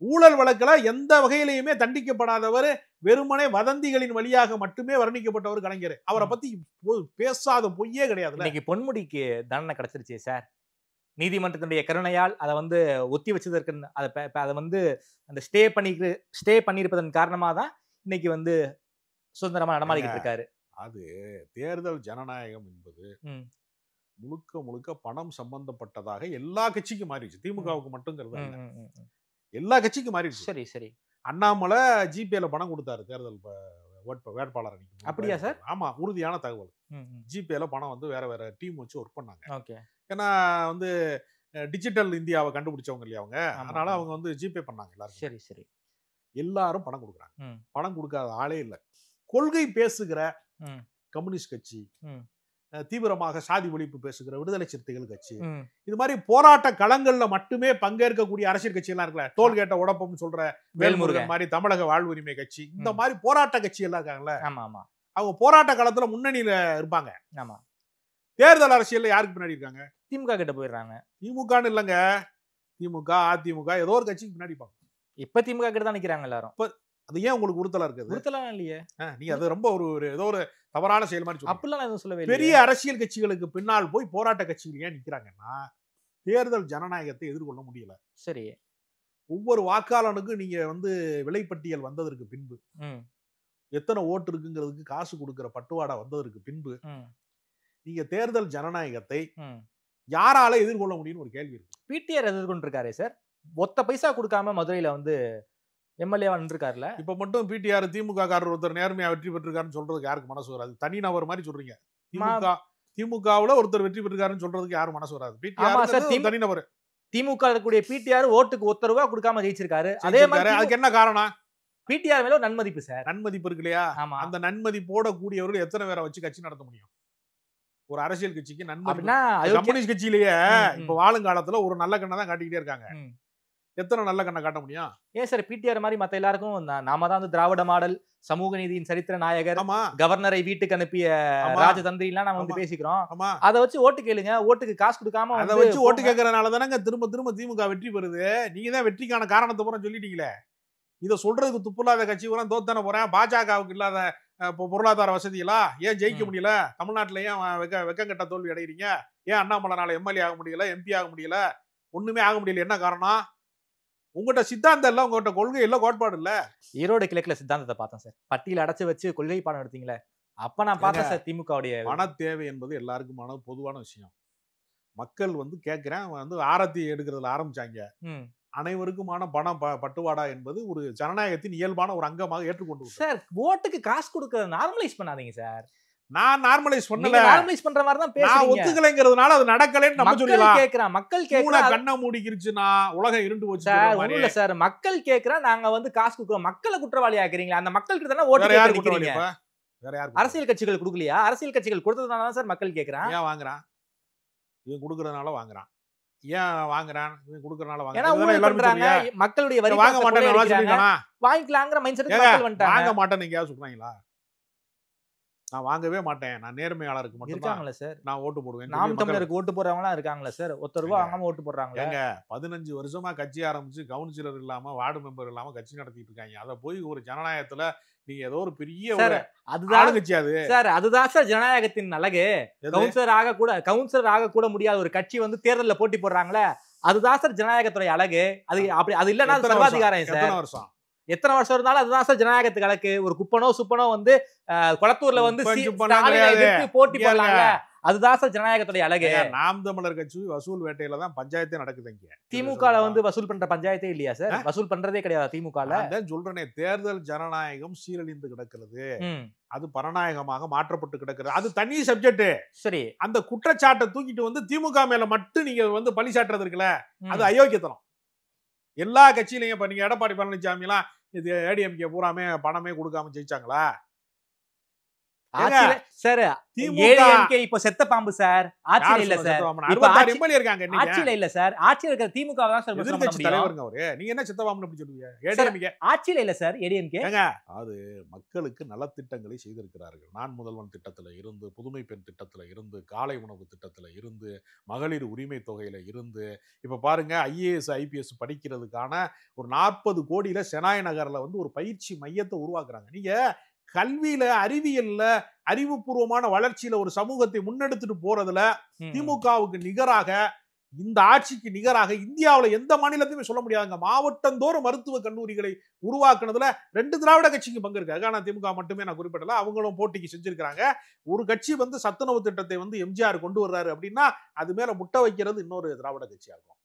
ஊழல் வழக்குல எந்த வகையிலையுமே தண்டிக்கப்படாதவர், வெறுமனே வதந்திகளின் வழியாக மட்டுமே வர்ணிக்கப்பட்டவர் கலைஞர். அவரை பத்தி பேசாத பொய்யே கிடையாது. இன்னைக்கு பொன்முடிக்கு தண்டனை கிடைச்சிருச்சு சார், நீதிமன்றத்தினுடைய கருணையால். அதை வந்து ஒத்தி வச்சதற்கு அதை வந்து அந்த ஸ்டே பண்ணியிருப்பதன் காரணமாக தான் இன்னைக்கு வந்து சுதந்திரமா நடமாடிக்கிட்டு இருக்காரு. அது தேர்தல் ஜனநாயகம் என்பது முழுக்க முழுக்க பணம் சம்பந்தப்பட்டதாக எல்லா கட்சிக்கும் மாறிடுச்சு. திமுகவுக்கு மட்டுங்கிறது எல்லா கட்சிக்கும் மாறிடுச்சு. சரி சரி. அண்ணாமலை ஜிபேல பணம் கொடுத்தாரு தேர்தல் வேட்பாளர். அப்படியா சார்? ஆமா, உறுதியான தகவல். ஜிபேல பணம் வந்து வேற வேற டீம் வச்சு ஒர்க் பண்ணாங்க. ஓகே. ஏன்னா வந்து டிஜிட்டல் இந்தியாவை கண்டுபிடிச்சவங்க இல்லையா அவங்க, அதனால அவங்க வந்து ஜிபே பண்ணாங்க எல்லாரும். சரி சரி. எல்லாரும் பணம் கொடுக்குறாங்க. பணம் கொடுக்காத ஆளே இல்லை. கொள்கை பேசுகிற ம். கம்யூனிஸ்ட் கட்சி, ம். தீவிரமாக சாதி ஒழிப்பு பேசுகிற விடுதலை சிறுத்தைகள் கட்சி, இது மாதிரி போராட்ட களங்கள்ல மட்டுமே பங்கேற்கக்கூடிய அரசியல் கட்சி எல்லாம் இருக்குல்ல, டோல்கேட்ட உடப்பம் சொல்ற வேல்முருகன் மாதிரி தமிழக வாழ்வுரிமை கட்சி, இந்த மாதிரி போராட்ட கட்சி எல்லாம் இருக்காங்கல்ல, அவங்க போராட்ட காலத்துல முன்னணியில இருப்பாங்க. ஆமா. தேர்தல் அரசியல்ல யாருக்கு பின்னாடி இருக்காங்க? திமுக கிட்ட போயிடுறாங்க. திமுகன்னு இல்லங்க, திமுக அதிமுக ஏதோ ஒரு கட்சிக்கு பின்னாடி இருப்பாங்க. இப்ப திமுக கிட்ட தான் நிக்கிறாங்க எல்லாரும். அது ஏன் உங்களுக்கு உறுத்தலா இருக்குது? உறுத்தலாம் இல்லையே. நீங்க அது ரொம்ப ஒரு ஏதோ ஒரு தவறான செயல் மாதிரி சொல்றீங்க. அப்படிலாம் எதுவும் சொல்லவே இல்லை. பெரிய அரசியல் கட்சிகளுக்கு பின்னால் போய் போராட்ட கட்சிகள் ஏன் நிக்கிறாங்கன்னா, தேர்தல் ஜனநாயகத்தை எதிர்கொள்ள முடியல. சரி. ஒவ்வொரு வாக்காளனுக்கும் நீங்க வந்து விலைப்பட்டியல் வந்ததற்கு பின்பு, எத்தனை ஓட்டு இருக்குங்கிறதுக்கு காசு கொடுக்கிற பட்டுவாடா வந்ததற்கு பின்பு, நீங்க தேர்தல் ஜனநாயகத்தை யாரால எதிர்கொள்ள முடியும்னு ஒரு கேள்வி இருக்கு. பிடிஆர் எதிர்கொண்டிருக்காரு சார். ஒத்த பைசா கொடுக்காம மதுரையில வந்து எம்எல்ஏவா நின்றுருக்காருல. இப்ப மட்டும் பிடிஆர் திமுக காரர் ஒருத்தர் நேர்மையா வெற்றி பெற்றிருக்காருன்னு சொல்றதுக்கு யாருக்கு மனசு வராது? தனி நபர் மாதிரி சொல்றீங்க. திமுகவுல ஒருத்தர் வெற்றி பெற்றிருக்காருன்னு சொல்றதுக்கு யாரும் மனசு வராது. பிடிஆர் தனி நபர். திமுக இருக்கக்கூடிய பிடிஆர் ஓட்டுக்கு ₹1 கொடுக்காம ஜெயிச்சிருக்காரு. அதே மாதிரி அதுக்கு என்ன காரணம்? பிடிஆர் மேல நன்மதிப்பு சார். நன்மதிப்பு இருக்கு இல்லையா? அந்த நன்மதிப்போட கூடியவர்கள் எத்தனை பேரை வச்சு கட்சி நடத்த முடியும்? ஒரு அரசியல் கட்சிக்கு நன்மதிப்பு. கம்யூனிஸ்ட் கட்சியிலேயே இப்ப வாழுங்காலத்துல ஒரு நல்ல கண்ணை தான் காட்டிக்கிட்டே இருக்காங்க. எத்தனை நல்ல கண்ணை காட்ட முடியும்? ஏன் சார் பிடிஆர் மாதிரி மத்த எல்லாருக்கும் நாம தான் வந்து திராவிட மாடல், சமூக நீதியின் சரித்திர நாயகர், கவர்னரை வீட்டுக்கு அனுப்பிய ராஜதந்திரி எல்லாம் நம்ம வந்து பேசிக்கிறோம். அதை வச்சு ஓட்டு கேளுங்க. ஓட்டுக்கு காசு கொடுக்காம அதை வச்சு ஓட்டு கேட்கறதுனால தானங்க திரும்ப திரும்ப திமுக வெற்றி பெறுது. நீங்க தான் வெற்றிக்கான காரணத்தை பூரா சொல்லிட்டீங்களே. இதை சொல்றதுக்கு துப்புலாத கட்சி பூரா தோத்தான போறேன். பாஜகவுக்கு இல்லாத பொருளாதார வசதிகளா? ஏன் ஜெயிக்க முடியல? தமிழ்நாட்டுல ஏன் வெக்கங்கட்ட தோல்வி அடைகிறீங்க? ஏன் அண்ணாமலைனால எம்எல்ஏ ஆக முடியல, எம்பி ஆக முடியல, ஒண்ணுமே ஆக முடியல? என்ன காரணம்? உங்கள்கிட்ட சித்தாந்தம் இல்ல, உங்கள்கிட்ட கொள்கை இல்ல, கோட்பாடு இல்ல. ஈரோடு கிழக்குல சித்தாந்தத்தை பார்த்தேன் சார். பட்டியல அடைச்சு வச்சு கொள்கை பாடம் எடுத்தீங்களே, அப்ப நான் பார்த்தேன் சார். திமுகவுடைய பண தேவை என்பது எல்லாருக்குமான பொதுவான விஷயம். மக்கள் வந்து கேட்கிறேன் வந்து ஆரத்தி எடுக்கிறதுல ஆரம்பிச்சாங்க. அனைவருக்குமான பணம் பட்டுவாடா என்பது ஒரு ஜனநாயகத்தின் இயல்பான ஒரு அங்கமாக ஏற்றுக்கொண்டு சார். ஓட்டுக்கு காசு கொடுக்கறத நார்மலைஸ் பண்ணாதீங்க சார். நான் நார்மலைஸ் பண்ணல. நார்மலைஸ் பண்ற மாதிரி தான் பேசுறீங்க. நான் ஒத்துக்கலைங்கிறதுனால அது நடக்கலன்னு நம்ம சொல்லலாம். மக்கள் கேக்குறாங்க. கண்ண மூடிக்கிருச்சுனா உலகம் இருண்டு போச்சு சார். இல்ல சார், மக்கள் கேக்குறாங்க. நாங்க வந்து காசு கொடுக்கிறோம். மக்களை குற்றவாளி ஆக்குறீங்களா? அந்த மக்கள் கிட்ட தான ஓட்டு கேக்குறீங்க. வேற யார்? அரசியல் கட்சிகள் கொடுக்கலையா? அரசியல் கட்சிகள் கொடுத்ததுனால தான் சார் மக்கள் கேக்குறாங்க. ஏன் வாங்குறான்? இவன் கொடுக்கறதுனால வாங்குறான். ஏன் வாங்குறான்? இவன் கொடுக்கறதுனால வாங்குறான். ஏன்னா எல்லாரும் சொல்றாங்க மக்களுடைய வரி வாங்க மாட்டேன்னு சொல்லிட்டானா? வாங்கிக்கலாம்ங்கற மைண்ட் செட் மக்கள் வந்துட்டாங்க. வாங்க மாட்டேன்னு எங்கயாவது சொல்றாங்களா? நான் வாங்கவே மாட்டேன். நான் நேர்மையாளருக்கு மட்டும் இருக்காங்களா சார்? நான் ஓட்டு போடுவேன். நாம் தமிழருக்கு ஓட்டு போடுறவங்களா இருக்காங்களா சார்? ₹1 வாங்காம ஓட்டு போடுறாங்களா? ஏங்க 15 வருஷமா கட்சி ஆரம்பிச்சு கவுன்சிலர் இல்லாம, வார்டு மெம்பர் இல்லாம கட்சி நடத்திட்டு இருக்காங்க. அத போய் ஒரு ஜனநாயகத்துல நீங்க ஏதோ ஒரு பெரிய ஒரு அதுதான் கட்சி அது சார். அதுதான் சார் ஜனநாயகத்தின் அழகு. கவுன்சிலர் ஆக கூட முடியாத ஒரு கட்சி வந்து தேர்தல்ல போட்டி போடுறாங்களே, அதுதான் சார் ஜனநாயகத்துடைய அழகு. அது அப்படி அது இல்லன்னா சர்வாதிகாரம் சார். எத்தனை வருஷம் இருந்தாலும் அதுதான் சார் ஜனநாயகத்துக்கு கலக்கு. ஒரு குப்பனோ சுப்பனோ வந்து குளத்தூர்ல வந்து போட்டி போடலாங்க. அதுதான் சார் ஜனநாயகத்துடைய அழகு. நாம் தமிழர் கட்சி வசூல் வேட்டையில தான் பஞ்சாயத்தே நடக்குது. இங்க திமுக வந்து வசூல் பண்ற பஞ்சாயத்தே இல்லையா சார்? வசூல் பண்றதே கிடையாது திமுக. சொல்றேனே, தேர்தல் ஜனநாயகம் சீரழிந்து கிடக்கிறது. அது பரநாயகமாக மாற்றப்பட்டு கிடக்கிறது. அது தனி சப்ஜெக்ட். சரி, அந்த குற்றச்சாட்டை தூக்கிட்டு வந்து திமுக மேல மட்டும் நீங்க வந்து பழி சாட்டுறது இருக்குல்ல, அது அயோக்கியத்தனம். எல்லா கட்சியிலையும் இப்ப நீங்க எடப்பாடி பழனிசாமி எல்லாம் இது ஏடிஎம்கே பூராமே பணமே கொடுக்காம ஜெயிச்சாங்களா? சார் ஏடிஎம்கே இப்ப செத்த பாம்பு சார். ஆட்சியில இல்ல சார். எம்எல்ஏ இருக்காங்க. ஆட்சியில இல்ல சார். ஆட்சியில இருக்கிற திமுக தான் சார் எதிர்க்கட்சி தலைவருங்க அவரு. நீங்க என்ன செத்த பாம்புன்னு அப்படி சொல்லுவீங்க? ஏடிஎம்கே ஆட்சியில இல்ல சார். ஏடிஎம்கே அது மக்களுக்கு நலத்திட்டங்களை செய்திருக்கிறார்கள். நான் முதல்வன் திட்டத்துல இருந்து, புதுமை பெண் திட்டத்துல இருந்து, காலை உணவு திட்டத்துல இருந்து, மகளிர் உரிமை தொகையில இருந்து, இப்ப பாருங்க ஐஏஎஸ் ஐபிஎஸ் படிக்கிறதுக்கான ஒரு 40 கோடியில செனாய் நகர்ல வந்து ஒரு பயிற்சி மையத்தை உருவாக்குறாங்க. நீங்க கல்வியில, அறிவியல்ல, அறிவுபூர்வமான வளர்ச்சியில ஒரு சமூகத்தை முன்னெடுத்துட்டு போறதுல திமுகவுக்கு நிகராக, இந்த ஆட்சிக்கு நிகராக இந்தியாவில் எந்த மாநிலத்தையுமே சொல்ல முடியாதுங்க. மாவட்டந்தோறும் மருத்துவ கல்லூரிகளை உருவாக்குனதுல 2 திராவிட கட்சிக்கு பங்கு இருக்கு. அதுக்கான திமுக மட்டுமே நான் குறிப்பிடல, அவங்களும் போட்டிக்கு செஞ்சிருக்காங்க. ஒரு கட்சி வந்து சத்துணவு திட்டத்தை வந்து எம்ஜிஆர் கொண்டு வர்றாரு அப்படின்னா அது மேல முட்டை வைக்கிறது இன்னொரு திராவிட கட்சியாகும்.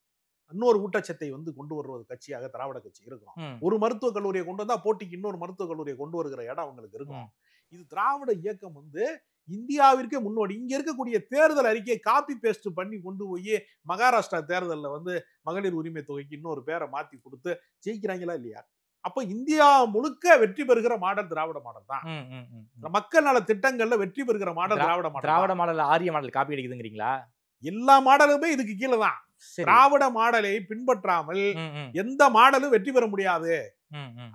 இன்னொரு ஊட்டச்சத்தை வந்து கொண்டு வருவது கட்சியாக திராவிட கட்சி இருக்கும். ஒரு மருத்துவக் கல்லூரியை கொண்டு வந்தா போட்டிக்கு இன்னொரு மருத்துவக் கல்லூரியை கொண்டு வருகிற இடம் அவங்களுக்கு இருக்கும். இது திராவிட இயக்கம் வந்து இந்தியாவிற்கே முன்னோடி. இங்க இருக்கக்கூடிய தேர்தல் அறிக்கையை காப்பி பேஸ்ட் பண்ணி கொண்டு போய் மகாராஷ்டிரா தேர்தலில் வந்து மகளிர் உரிமை தொகைக்கு இன்னொரு பேரை மாத்தி கொடுத்து ஜெயிக்கிறாங்களா இல்லையா? அப்ப இந்தியா முழுக்க வெற்றி பெறுகிற மாடல் திராவிட மாடல் தான். மக்கள் நல திட்டங்கள்ல வெற்றி பெறுகிற மாடல் திராவிட மாடல். திராவிட மாடல் ஆரிய மாடல் காப்பி அடிக்குதுங்கிறீங்களா? எல்லா மாடலுமே இதுக்கு கீழே தான். திராவிட மாடலை பின்பற்றாமல் எந்த மாடலும் வெற்றி பெற முடியாது.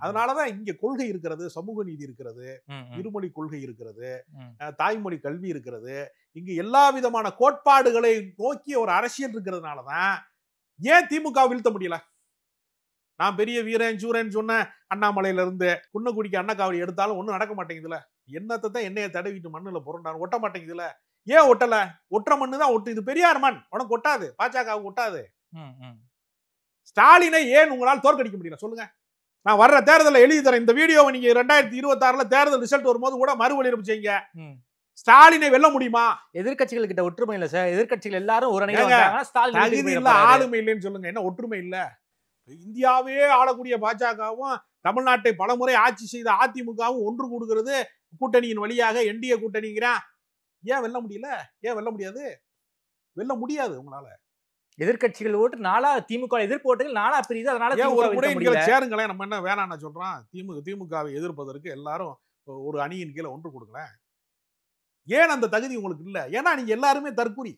அதனாலதான் இங்க கொள்கை இருக்கிறது, சமூக நீதி இருக்கிறது, இருமொழி கொள்கை இருக்கிறது, தாய்மொழி கல்வி இருக்கிறது. இங்கு எல்லா விதமான கோட்பாடுகளை நோக்கிய ஒரு அரசியல் இருக்கிறதுனாலதான் ஏன் திமுக வீழ்த்த முடியல. நான் பெரிய வீரன் சூரன் சொன்ன அண்ணாமலையில இருந்து குன்னக்குடிக்கு அண்ணக்காவடி எடுத்தாலும் ஒண்ணும் நடக்க மாட்டேங்குதுல. என்னத்தை தான் எண்ணெயை தடவிட்டு மண்ணுல புரண்டான், ஒட்ட மாட்டேங்குதுல. ஏன் ஒட்டல? ஒற்ற மண்ணு தான் ஒட்டு. இது பெரியார் மண், உனக்கு ஒட்டாது, பாஜகவுக்கு ஒட்டாது. ஸ்டாலினை ஏன் உங்களால் தோற்கடிக்க முடியல சொல்லுங்க. நான் வர்ற தேர்தலில் எழுதி தரேன். இந்த வீடியோவை நீங்க 2026 தேர்தல் ரிசல்ட் வரும்போது கூட மறுவலியுறப்பு செய்யுங்க. ஸ்டாலினை வெல்ல முடியுமா? எதிர்கட்சிகள் கிட்ட ஒற்றுமை இல்ல சார். எதிர்கட்சிகள் எல்லாரும் ஒரு தகுதி இல்ல, ஆளுமை இல்லைன்னு சொல்லுங்க. என்ன ஒற்றுமை இல்ல? இந்தியாவே ஆளக்கூடிய பாஜகவும் தமிழ்நாட்டை பலமுறை ஆட்சி செய்த அதிமுகவும் ஒன்று கூடுகிறது கூட்டணியின் வழியாக, என்டிஏ கூட்டணிங்கிறான். ஏன் வெல்ல முடியல? ஏன் வெல்ல முடியாது? வெல்ல முடியாது உங்களால. எதிர்கட்சிகள் ஓட்டு நாளா திமுக எதிர்ப்பு ஓட்டுகள் நாளா பிரியுது. அதனால ஒரு முறை சேருங்களேன். நம்ம என்ன வேணாம்னு சொல்றோம்? திமுகவை எதிர்ப்பதற்கு எல்லாரும் ஒரு அணியின் கீழே ஒன்று கொடுக்கல. ஏன் அந்த தகுதி உங்களுக்கு இல்ல? ஏன்னா நீங்க எல்லாருமே தற்குறி.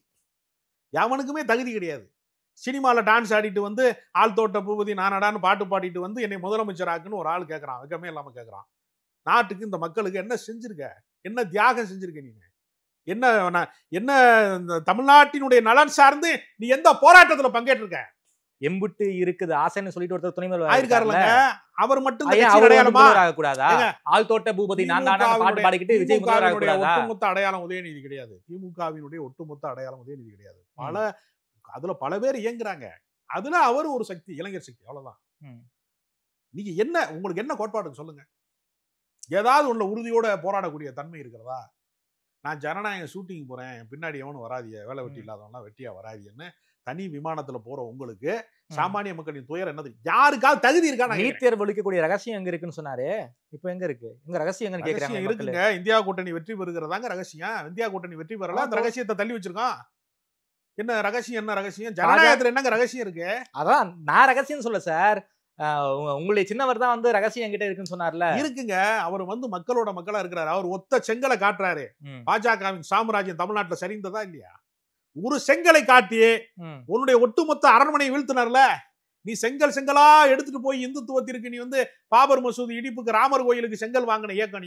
எவனுக்குமே தகுதி கிடையாது. சினிமால டான்ஸ் ஆடிட்டு வந்து ஆள் தோட்ட பூபதி நானடான்னு பாட்டு பாடிட்டு வந்து என்னை முதலமைச்சராக்குன்னு ஒரு ஆள் கேட்கறான். வெக்கமே இல்லாம கேட்கறான். நாட்டுக்கு இந்த மக்களுக்கு என்ன செஞ்சிருக்க? என்ன தியாகம் செஞ்சிருக்க? நீங்க என்ன தமிழ்நாட்டினுடைய நலன் சார்ந்து நீ எந்த போராட்டத்துல பங்கேற்றிருக்க? எம்புட்டு இருக்குது ஆசைன்னு சொல்லிட்டு ஒருத்தர் துணை முதல்வர் ஆயிருக்காருலங்க. அவர் மட்டும் கூடாதா? ஆள் தோட்ட பூபதி நான் பாட்டு பாடிக்கிட்டு விஜய் ஒட்டுமொத்த அடையாளம் உதயநிதி கிடையாது. திமுகவினுடைய ஒட்டுமொத்த அடையாளம் உதயநிதி கிடையாது. அதுல பல பேர் இயங்குறாங்க. அதுல அவர் ஒரு சக்தி, இளைஞர் சக்தி, அவ்வளவுதான். நீங்க என்ன, உங்களுக்கு என்ன கோட்பாடு சொல்லுங்க. ஏதாவது உள்ள உறுதியோட போராடக்கூடிய தன்மை இருக்கிறதா? நான் ஜனநாயக ஷூட்டிங் போறேன், பின்னாடி எவனும் வராதிய, வேலை வெட்டி இல்லாதவன்லாம் வெட்டியா வராதியன்னு தனி விமானத்துல போற உங்களுக்கு சாமானிய மக்களின் துயர் என்னது? யாருக்காவது தகுதி இருக்கா? நீட் தேர்வு ஒழிக்கக்கூடிய ரகசியம் எங்க இருக்குன்னு சொன்னாரு. இப்ப எங்க இருக்கு? எங்க ரகசியம் எங்கன்னு கேக்குறாங்க. இருக்குங்க. இந்தியா கூட்டணி வெற்றி பெறுகிறதாங்க ரகசியம். இந்தியா கூட்டணி வெற்றி பெறல, அந்த ரகசியத்தை தள்ளி வச்சிருக்கான். என்ன ரகசியம்? என்ன ரகசியம்? ஜனநாயகத்துல என்னங்க ரகசியம் இருக்கு? அதான் நான் ரகசியம் சொல்ல சார். உங்களுடைய சின்னவர் தான் வந்து ரகசியம் என்கிட்ட இருக்குன்னு சொன்னார்ல. இருக்குங்க. அவர் வந்து மக்களோட மக்களா இருக்கிறாரு. அவர் ஒத்த செங்கலை காட்டுறாரு. பாஜகவின் சாம்ராஜ்யம் தமிழ்நாட்டுல சரிந்ததா இல்லையா? ஒரு செங்கலை காட்டி உன்னுடைய ஒட்டுமொத்த அரண்மனை வீழ்த்தினார்ல. நீ செங்கல் செங்கலா எடுத்துட்டு போய் இந்துத்துவத்திற்கு நீ வந்து பாபர் மசூதி இடிப்புக்கு, ராமர் கோயிலுக்கு செங்கல் வாங்கின இயக்கம்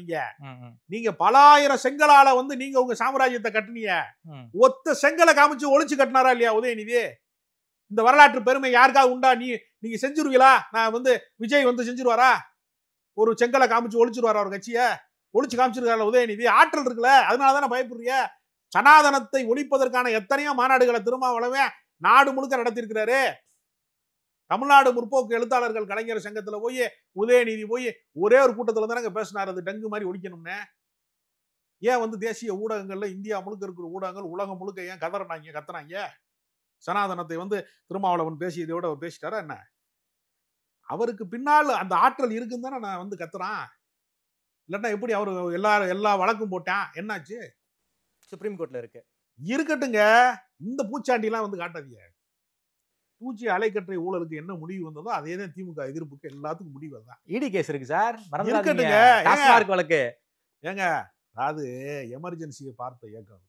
நீங்க பல ஆயிரம் செங்கலால வந்து நீங்க உங்க சாம்ராஜ்யத்தை கட்டினீங்க. ஒத்த செங்கலை காமிச்சு ஒளிச்சு கட்டினாரா இல்லையா உதயநிதி? இந்த வரலாற்று பெருமை யாருக்காவது உண்டா? நீங்க செஞ்சிருவீங்களா? நான் வந்து விஜய் வந்து செஞ்சிருவாரா? ஒரு செங்கலை காமிச்சு ஒளிச்சிருவாரா? ஒரு கட்சிய ஒளிச்சு காமிச்சிருக்காரு உதயநிதி. ஆற்றல் இருக்குல்ல, அதனாலதானே பயப்படுறீங்க. சனாதனத்தை ஒழிப்பதற்கான எத்தனையோ மாநாடுகளை திருமாவளவே நாடு முழுக்க நடத்திருக்கிறாரு. தமிழ்நாடு முற்போக்கு எழுத்தாளர்கள் கலைஞர் சங்கத்துல போய் உதயநிதி போய் ஒரே ஒரு கூட்டத்துல தானே பேசினார். அது டங்கு மாதிரி ஒழிக்கணும்னு. ஏன் வந்து தேசிய ஊடகங்கள்ல, இந்தியா முழுக்க இருக்கிற ஊடகங்கள் உலகம் முழுக்க ஏன் கத்துனாங்க? சனாதனத்தை வந்து திருமாவளவன் பேசியதோட அவர் பேசிட்டாரா என்ன? அவருக்கு பின்னால் அந்த ஆற்றல் இருக்குன்னு தானே நான் வந்து கத்துறான். இல்லன்னா எப்படி அவரு எல்லா வழக்கும் போட்டான்? என்னாச்சு? சுப்ரீம் கோர்ட்ல இருக்கட்டுங்க. இந்த பூச்சாண்டி எல்லாம் வந்து காட்டாதீங்க. பூச்சி அலைக்கற்றை ஊழலுக்கு என்ன முடிவு வந்ததோ அதே தான் திமுக எதிர்ப்புக்கு எல்லாத்துக்கும் முடிவு தான். இடி கேஸ் இருக்கு சார், இருக்கட்டுங்க. வழக்கு ஏங்க, அதாவது எமர்ஜென்சியை பார்த்த இயக்கம்.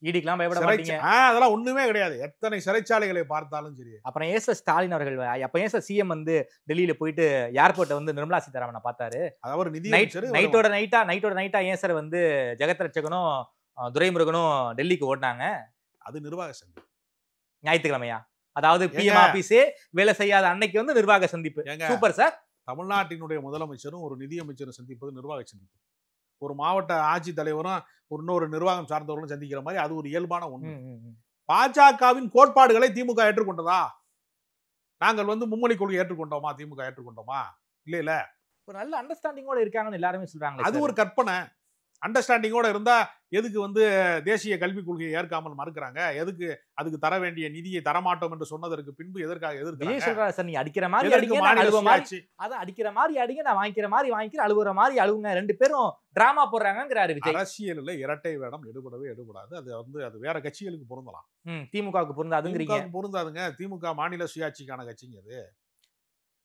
ஈடிக்கலாம் பயப்பட மாட்டீங்க. அதெல்லாம் ஒண்ணுமே கிடையாது. எத்தனை சிறைச்சாலைகளை பார்த்தாலும் சரி. அப்புறம் ஏன் சார் ஸ்டாலின் அவர்கள் அப்ப ஏன் சார் சிஎம் வந்து டெல்லியில போயிட்டு ஏர்போர்ட்டை வந்து நிர்மலா சீதாராமனை பார்த்தாரு? அவர் நிதி நைட்டோட நைட்டா ஏன் சார் வந்து ஜெகத் ரட்சகனும் துரைமுருகனும் டெல்லிக்கு ஓடினாங்க? அது நிர்வாக சந்திப்பு. ஞாயிற்றுக்கிழமையா? அதாவது பிஎம் ஆபீஸே வேலை செய்யாத அன்னைக்கு வந்து நிர்வாக சந்திப்பு. Super sir. தமிழ்நாட்டினுடைய முதலமைச்சரும் ஒரு நிதியமைச்சரும் சந்திப்பது நிர்வாக சந்திப்பு. ஒரு மாவட்ட ஆட்சித் தலைவரும் இன்னொரு நிர்வாகம் சார்ந்தவர்களும் சந்திக்கிற மாதிரி அது ஒரு இயல்பான ஒண்ணு. பாஜகவின் கோட்பாடுகளை திமுக ஏற்றுக்கொண்டதா? நாங்கள் வந்து மும்மொழி கொள்கை ஏற்றுக்கொண்டோமா? திமுக ஏற்றுக்கொண்டோமா? இல்ல. ஒரு நல்ல அண்டர்ஸ்டாண்டிங்கோட இருக்காங்கன்னு எல்லாருமே சொல்றாங்க. அது ஒரு கற்பனை. அண்டர்ஸ்டாண்டிங்கோட இருந்தா எதுக்கு வந்து தேசிய கல்விக் கொள்கையை ஏற்காமல் மறுக்கிறாங்க? எதுக்கு அதுக்கு தர வேண்டிய நிதியை தரமாட்டோம் என்று சொன்னதற்கு பின்பு எதற்காக எதிர்க்கிறாங்க? நீ அடிக்கிற மாதிரி அடிங்க, அதான் அடிக்கிற மாதிரி அடிங்க, நான் வாங்கிக்கிற மாதிரி வாங்கிக்கிறேன், அழுகுற மாதிரி அழுவுங்க. ரெண்டு பேரும் டிராமா போடுறாங்கிறாரு விஜய். அரசியல்ல இரட்டை வேடம் எடுபடாது. அது வந்து அது வேற கட்சிகளுக்கு பொருந்தலாம். திமுகவுக்கு பொருந்தாதுங்கிறீங்க? பொருந்தாதுங்க. திமுக மாநில சுயாட்சிக்கான கட்சிங்க. அது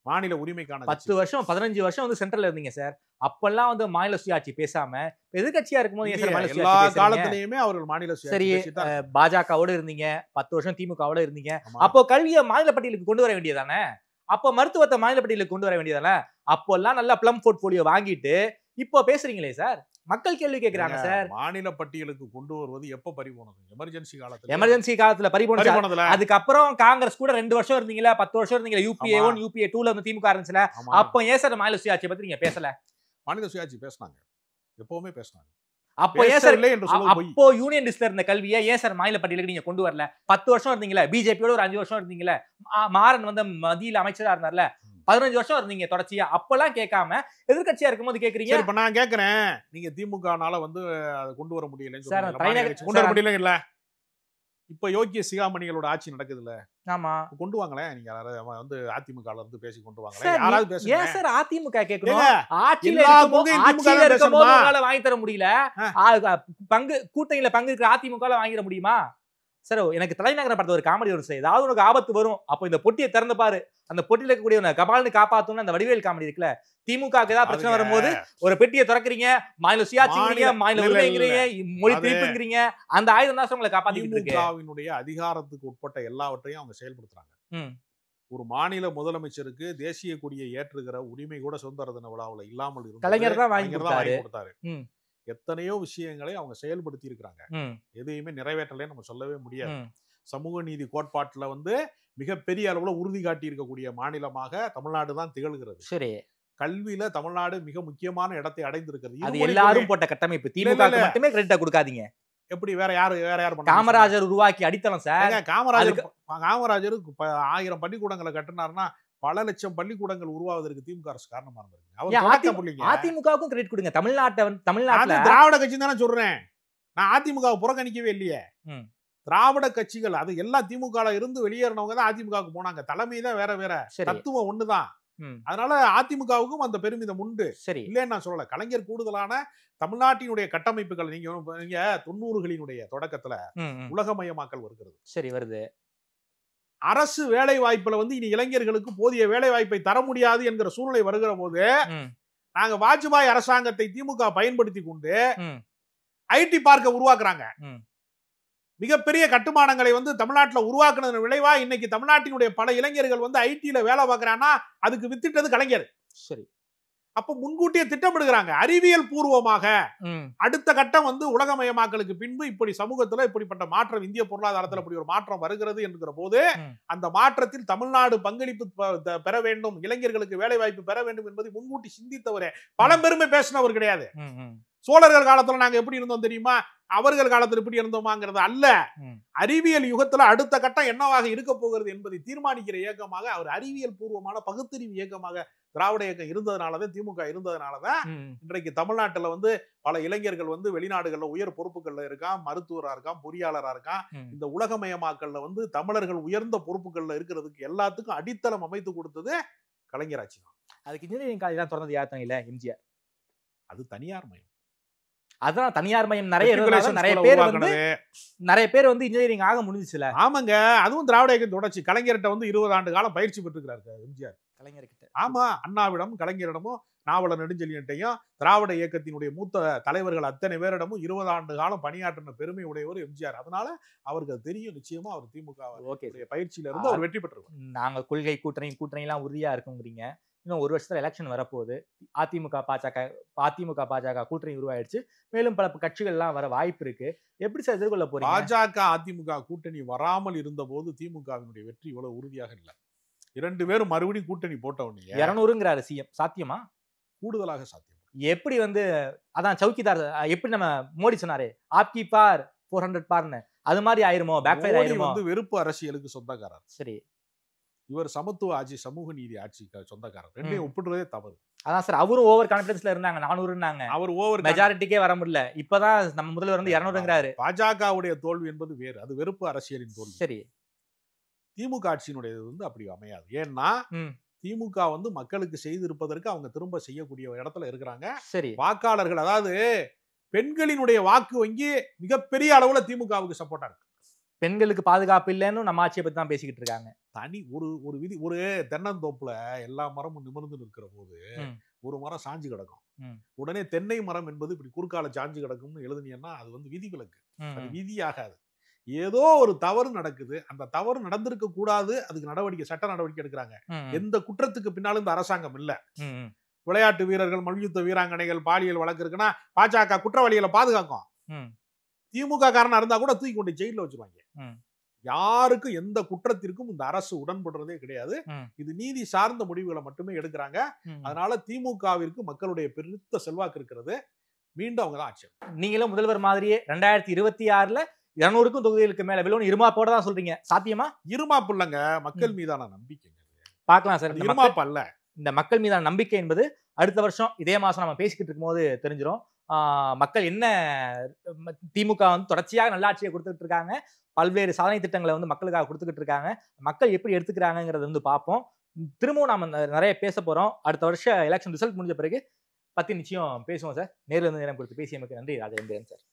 மாநில உரிமைக்கான 10 வருஷம் 15 வருஷம் வந்து சென்ட்ரல்ல இருந்தீங்க சார். அப்பெல்லாம் வந்து மாநில சுயாட்சி பேசாம எதிர்கட்சியா இருக்கும்போது ஏன் சார் மாநில எல்லா சுயாட்சி பேசுறீங்க? காலத்திலயுமே அவர்கள் மாநில சரி, சுயாட்சி பாஜகவோட இருந்தீங்க, 10 வருஷம் திமுகவோட இருந்தீங்க. ஆமா. அப்போ கல்வியை மாநில பட்டியலுக்கு கொண்டு வர வேண்டியதானே? அப்போ மருத்துவத்தை மாநில பட்டியலுக்கு கொண்டு வர வேண்டியதானே? அப்போல்லாம் நல்லா பிளம் போர்ட்போலியோ வாங்கிட்டு இப்போ பேசுறீங்களே சார். மக்கள் கேள்வி கேட்கிறாங்க சார். மாநில பட்டியலுக்கு கொண்டு வருவது எப்ப பறிபோனது? எமர்ஜென்சி காலத்துல. எமர்ஜென்சி காலத்துல பறிபோனது. பறிபோனதுல அதுக்கப்புறம் காங்கிரஸ் கூட 2 வருஷம் இருந்தீங்களா, 10 வருஷம் இருந்தீங்களா, UPA 1 UPA 2ல வந்து திமுக இருந்துச்சுல. ஆமா. அப்போ ஏன் சார் மாநில சுயாட்சியை பத்தி நீங்க பேசல? மாநில சுயாட்சி பேசினாங்க, எப்பவுமே பேசினாங்க. அப்போ ஏன் சார் பேசவில்லை என்று சொல்வது பொய். அப்போ யூனியன் லிஸ்ட்ல இருந்த கல்வியை ஏன் சார் மாநில பட்டியலுக்கு நீங்க கொண்டு வரல? 10 வருஷம் இருந்தீங்களா, பிஜேபியோட ஒரு 5 வருஷம் இருந்தீங்களா, மாறன் வந்து மத்தியில அமைச்சரா இருந்தார்ல, 15 வருஷம் இருந்தீங்க தொடர்ச்சியா. அப்பெல்லாம் கேட்காம எதிர்கட்சியா இருக்கும்போது கேக்குறீங்க. சரி, இப்ப நான் கேக்குறேன், நீங்க திமுகனால வந்து அதை கொண்டு வர முடியலன்னு சார், சொல்றீங்க. தலைநகர் மாநில கொண்டு வர முடியல இல்ல. இப்ப யோக்கிய சிகாமணிகளோட ஆட்சி நடக்குதுல்ல, ஆமா கொண்டு வாங்களேன். நீங்க வந்து அதிமுகல இருந்து பேசி கொண்டு வாங்களேன். சார், யாராவது பேசுங்க. ஏன் சார் அதிமுக கேட்கணும்? ஏங்க, ஆட்சியில எல்லா இருக்கும்போது பங்கையும் திமுக தான் ஆட்சியில இருக்கும்போது பேசணுமா? உங்களால வாங்கி தர முடியல. பங்கு கூட்டணியில பங்கு இருக்கிற அதிமுக வாங்கிட முடியுமா சார்? எனக்கு தலைநகரம் படத்துல ஒரு காமெடி வரும் சார். ஏதாவது உனக்கு ஆபத்து வரும், அப்போ இந்த பொட்டியை திறந்து பாரு, அந்த பொட்டியில இருக்கக்கூடிய கபால்னு காப்பாத்தணும்னு அந்த வடிவேல் காமெடி இருக்குல்ல. திமுகக்கு ஏதாவது பிரச்சனை வரும்போது ஒரு பெட்டியை திறக்கிறீங்க, மாநில சுயாட்சிங்கிறீங்க, மாநில உரிமைங்கிறீங்க, மொழி திருப்புங்கிறீங்க. அந்த ஆயுதம் தான் சார் உங்களை காப்பாத்திட்டு இருக்கு. திமுகவினுடைய அதிகாரத்துக்கு உட்பட்ட எல்லாவற்றையும் அவங்க செயல்படுத்துறாங்க. ஒரு மாநில முதலமைச்சருக்கு தேசிய கொடியை ஏற்றுகிற உரிமை கூட சுதந்திர தின விழாவில் இல்லாமல் இருந்தது. கலைஞர் தான் வாங்கி கொடுத்தாரு. ம். எத்தனையோ விஷயங்களை அவங்க செயல்படுத்தி இருக்கிறாங்க. எதையுமே நிறைவேற்றலே நம்ம சொல்லவே முடியாது. சமூக நீதி கோட்பாட்டுல வந்து மிகப்பெரிய அளவுல உறுதி காட்டி இருக்கக்கூடிய மாநிலமாக தமிழ்நாடு தான் திகழ்கிறது. சரி, கல்வியில தமிழ்நாடு மிக முக்கியமான இடத்தை அடைந்திருக்கிறது. அது எல்லாரும் போட்ட கட்டமைப்பு. திமுக மட்டுமே கிரெடிட்டா கொடுக்காதீங்க. எப்படி வேற யாரு காமராஜர் உருவாக்கி அடித்தளம் சார். காமராஜருக்கு 1000 பள்ளிக்கூடங்களை கட்டினார்னா பல லட்சம் பள்ளிக்கூடங்கள் உருவாவதற்கு திமுக அரசு காரணமா இருந்திருக்கு. அதிமுகவுக்கும் கிரெடிட் கொடுங்க. தமிழ்நாட்டுல திராவிட கட்சி தானே சொல்றேன். நான் அதிமுக புறக்கணிக்கவே இல்லையே. திராவிட கட்சிகள் அது எல்லாம் திமுக இருந்து வெளியேறினவங்க தான் அதிமுகவுக்கு போனாங்க. தலைமை தான் வேற வேற, தத்துவம் ஒண்ணுதான். அதனால அதிமுகவுக்கும் அந்த பெருமிதம் உண்டு. சரி, இல்லைன்னு நான் சொல்லல. கலைஞர் கூடுதலான தமிழ்நாட்டினுடைய கட்டமைப்புகள் நீங்க 90களினுடைய தொடக்கத்துல உலகமயமாக்கல் வருகிறது. சரி, வருது. அரசு வேலை வாய்ப்புல வந்து இனி இளைஞர்களுக்கு போதிய வேலை வாய்ப்பை தர முடியாது என்கிற சூழ்நிலை வருகிற போது நாங்க வாஜ்பாய் அரசாங்கத்தை திமுக பயன்படுத்தி கொண்டு ஐடி பார்க்க உருவாக்குறாங்க. மிகப்பெரிய கட்டுமானங்களை வந்து தமிழ்நாட்டில் உருவாக்குனதன் விளைவா இன்னைக்கு தமிழ்நாட்டினுடைய பல இளைஞர்கள் வந்து ஐடியில வேலை பார்க்கறான்னா அதுக்கு வித்திட்டது கலைஞர். சரி, அப்ப முன்கூட்டியே திட்டமிடுகிறாங்க. அறிவியல் பூர்வமாக அடுத்த கட்டம் வந்து உலகமயமாக்கலுக்கு பின்பு இப்படி சமூகத்துல இப்படிப்பட்ட மாற்றம், இந்திய பொருளாதாரத்துல இப்படி ஒரு மாற்றம் வருகிறது என்கிற போது அந்த மாற்றத்தில் தமிழ்நாடு பங்களிப்பு பெற வேண்டும், இளைஞர்களுக்கு வேலை வாய்ப்பு பெற வேண்டும் என்பதை முன்கூட்டி சிந்தித்தவரே, பழம்பெருமை பேசினவர் கிடையாது. சோழர்கள் காலத்துல நாங்க எப்படி இருந்தோம் தெரியுமா, அவர்கள் காலத்தில் இப்படி இருந்தோமாங்கிறது அல்ல. அறிவியல் யுகத்துல அடுத்த கட்டம் என்னவாக இருக்க போகிறது என்பதை தீர்மானிக்கிற இயக்கமாக அவர் அறிவியல் பூர்வமான பகுத்தறிவு இயக்கமாக திராவிட இயக்கம் இருந்ததுனாலதான், திமுக இருந்ததுனாலதான் இன்றைக்கு தமிழ்நாட்டுல வந்து பல இளைஞர்கள் வந்து வெளிநாடுகள்ல உயர் பொறுப்புகள்ல இருக்கான், மருத்துவரா இருக்கான், பொறியாளரா இருக்கான். இந்த உலகமயமாக்கல்ல வந்து தமிழர்கள் உயர்ந்த பொறுப்புகள்ல இருக்கிறதுக்கு எல்லாத்துக்கும் அடித்தளம் அமைத்து கொடுத்தது கலைஞர் ஆட்சி தான். அதுக்கு இன்ஜினியரிங் காலேஜ் தான் திறந்தது யார் இல்ல, எம்ஜிஆர். அது தனியார் மயம். அதான் தனியார் மயம் நிறைய பேர் வந்து இன்ஜினியரிங் ஆக முடிஞ்சுச்சுல. ஆமாங்க, அதுவும் திராவிட இயக்கம் தொடர்ச்சி. கலைஞர்கிட்ட வந்து 20 ஆண்டு காலம் பயிற்சி பெற்றிருக்கிறாரு எம்ஜிஆர். கலைஞர்கிட்ட ஆமா, அண்ணாவிடம் கலைஞரிடமும் நாவலர் நெடுஞ்செழியன்ட்டையும் திராவிட இயக்கத்தினுடைய மூத்த தலைவர்கள் அத்தனை பேரிடமும் 20 ஆண்டு காலம் பணியாற்றின பெருமை உடையவர் எம்ஜிஆர். அதனால அவருக்கு அது தெரியும். நிச்சயமா அவர் திமுக பயிற்சியில இருந்து அவர் வெற்றி பெற்றிருக்கார். நாங்க கொள்கை கூட்டணி எல்லாம் உறுதியா இருக்குங்கிறீங்க. இன்னும் 1 வருஷத்துல எலெக்ஷன் வரப்போகுது. அதிமுக பாஜக கூட்டணி உருவாயிடுச்சு. மேலும் பல கட்சிகள் எல்லாம் வர வாய்ப்பு இருக்கு. எப்படி சார் எதிர்கொள்ள போறீங்க? பாஜக அதிமுக கூட்டணி வராமல் இருந்த போது திமுகவினுடைய வெற்றி இவ்வளவு உறுதியாக இல்லை. 2 பேரும் மறுபடியும் கூட்டணி போட்டவனே 200ங்கிறாரு சிஎம். சாத்தியமா? கூடுதலாக சாத்தியம். எப்படி வந்து அதான் சவுக்கிதார் எப்படி நம்ம மோடி சொன்னாரு, ஆப்கி பார் 400 பார்னு, அது மாதிரி ஆயிருமோ? Back fire ஆயிருமோ? வந்து வெறுப்பு அரசியலுக்கு சொந்தக்காரர். சரி, இவர் சமத்துவ ஆட்சி, சமூக நீதி ஆட்சிக்கு சொந்தக்காரர். ரெண்டையும் ஒப்பிடுறதே தவறு. அதான் சார், அவரும் ஓவர் கான்பிடன்ஸ்ல இருந்தாங்க. 400ன்னாங்க, அவர் ஓவர் மெஜாரிட்டிக்கே வர முடியல. இப்பதான் நம்ம முதல்வர் வந்து 200ங்கிறாரு. பாஜகவுடைய தோல்வி என்பது வேறு, அது வெறுப்பு அரசியலின் தோல்வி. சரி, திமுக ஆட்சியினுடைய வந்து அப்படி அமையாது. ஏன்னா திமுக வந்து மக்களுக்கு செய்திருப்பதற்கு அவங்க திரும்ப செய்யக்கூடிய இடத்துல இருக்கிறாங்க. சரி, வாக்காளர்கள், அதாவது பெண்களினுடைய வாக்கு வங்கி மிகப்பெரிய அளவுல திமுகவுக்கு சப்போர்ட்டா இருக்கு. பெண்களுக்கு பாதுகாப்பு இல்லைன்னு நம்ம ஆட்சியை பத்தி தான் பேசிக்கிட்டு இருக்காங்க. தனி ஒரு விதி. ஒரு தென்னந்தோப்புல எல்லா மரமும் நிமிர்ந்து நிற்கிற போது ஒரு மரம் சாஞ்சு கிடக்கும். உடனே தென்னை மரம் என்பது இப்படி குறுக்கால சாஞ்சு கிடக்கும்னு எழுதுனீங்கன்னா அது வந்து விதிவிலக்கு. அது விதியாகாது. ஏதோ ஒரு தவறு நடக்குது, அந்த தவறு நடந்திருக்க கூடாது, அதுக்கு நடவடிக்கை, சட்ட நடவடிக்கை எடுக்கிறாங்க. எந்த குற்றத்துக்கு பின்னாலும் இந்த அரசாங்கம் இல்ல. விளையாட்டு வீரர்கள், மல்யுத்த வீராங்கனைகள் பாலியல் வழக்கு இருக்குன்னா பாஜக குற்றவாளிகளை பாதுகாக்கும். திமுக காரனா இருந்தா கூட தூக்கி கொண்டு ஜெயில வச்சிருவாங்க. யாருக்கும் எந்த குற்றத்திற்கும் இந்த அரசு உடன்படுறதே கிடையாது. இது நீதி சார்ந்த முடிவுகளை மட்டுமே எடுக்கிறாங்க. அதனால திமுகவிற்கு மக்களுடைய பெருத்த செல்வாக்கு இருக்கிறது. மீண்டும் அவங்க தான் ஆட்சி. நீங்களும் முதல்வர் மாதிரியே 2026ல 200க்கும் தொகுதிகளுக்கு மேல விலோன்னு இருமாப்போட தான் சொல்றீங்க. சாத்தியமா? இருமாப்பு இல்லங்க, மக்கள் மீதான நம்பிக்கை. பார்க்கலாம் சார். இருமாப்பு அல்ல. இந்த மக்கள் மீதான நம்பிக்கை என்பது அடுத்த வருஷம் இதே மாசம் நம்ம பேசிக்கிட்டு இருக்கும் போது தெரிஞ்சிடும். மக்கள் என்ன, திமுக வந்து தொடர்ச்சியாக நல்லாட்சியை கொடுத்துட்டு இருக்காங்க, பல்வேறு சாதனை திட்டங்களை வந்து மக்களுக்காக கொடுத்துக்கிட்டு இருக்காங்க. மக்கள் எப்படி எடுத்துக்கிறாங்கிறத வந்து பார்ப்போம். திரும்பவும் நாம நிறைய பேச போறோம். அடுத்த வருஷம் எலெக்ஷன் ரிசல்ட் முடிஞ்ச பிறகு பத்தி நிச்சயம் பேசுவோம் சார். நேரில் வந்து நேரம் கொடுத்து பேசியமைக்கு நன்றி ராஜேந்திரன் சார்.